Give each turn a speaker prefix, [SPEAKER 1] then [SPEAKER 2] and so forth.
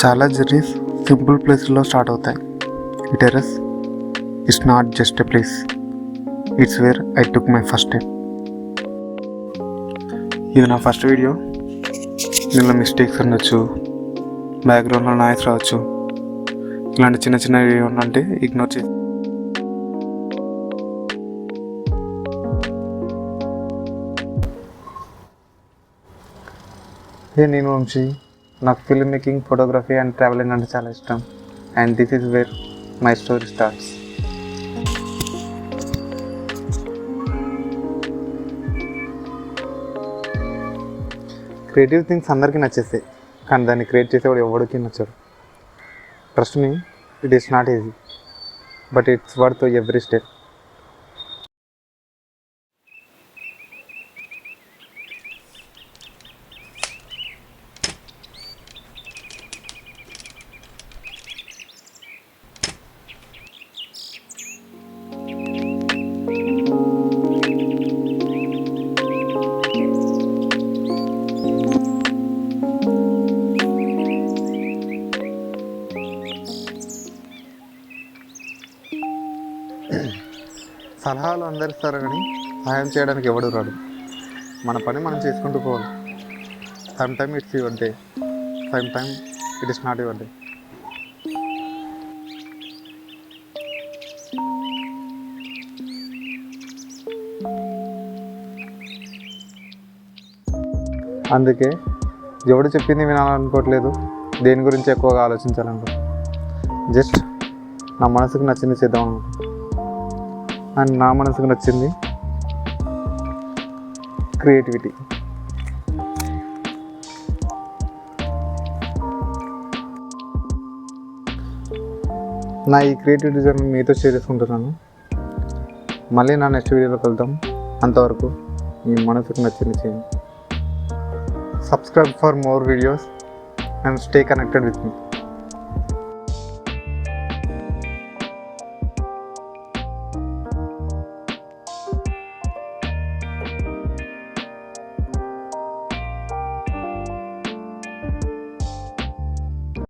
[SPEAKER 1] చాలా journeys simple ప్లేస్లో start అవుతాయి. ఈ terrace it's not just a place, it's where I took my first step. ఇది నా ఫస్ట్ వీడియో. దీనిలో మిస్టేక్స్ ఉండొచ్చు, బ్యాక్గ్రౌండ్లో నాయిస్ రావచ్చు. ఇలాంటి చిన్న చిన్నవి ఉందంటే ఇగ్నోర్ చేసి. నేను వంశీ. నాకు film making, photography and traveling అంటే చాలా ఇష్టం. And this is where my story starts. Creative things అందరికీ నచ్చేస్తాయి, కానీ దాన్ని క్రియేట్ చేసేవాడు ఎవరికి నచ్చడు. Trust me, it is not easy, but it's worth every step. సలహాలు అందరు ఇస్తారు, కానీ సహాయం చేయడానికి ఎవడు రాడు. మన పని మనం చేసుకుంటూ పోవాలి. Some time it's your day, some time it is not your day. అందుకే ఎవడు చెప్పింది వినాలనుకోవట్లేదు, దేని గురించి ఎక్కువగా ఆలోచించాలనుకో. జస్ట్ నా మనసుకు నచ్చింది చేద్దాం అనుకో. అండ్ నా మనసుకు నచ్చింది క్రియేటివిటీ. నా ఈ క్రియేటివిటీ జర్నీ మీతో షేర్ చేసుకుంటున్నాను. మళ్ళీ నా నెక్స్ట్ వీడియోలో కలుద్దాం. అంతవరకు మీ మనసుకు నచ్చింది చేయండి. Subscribe for more videos and stay connected with me.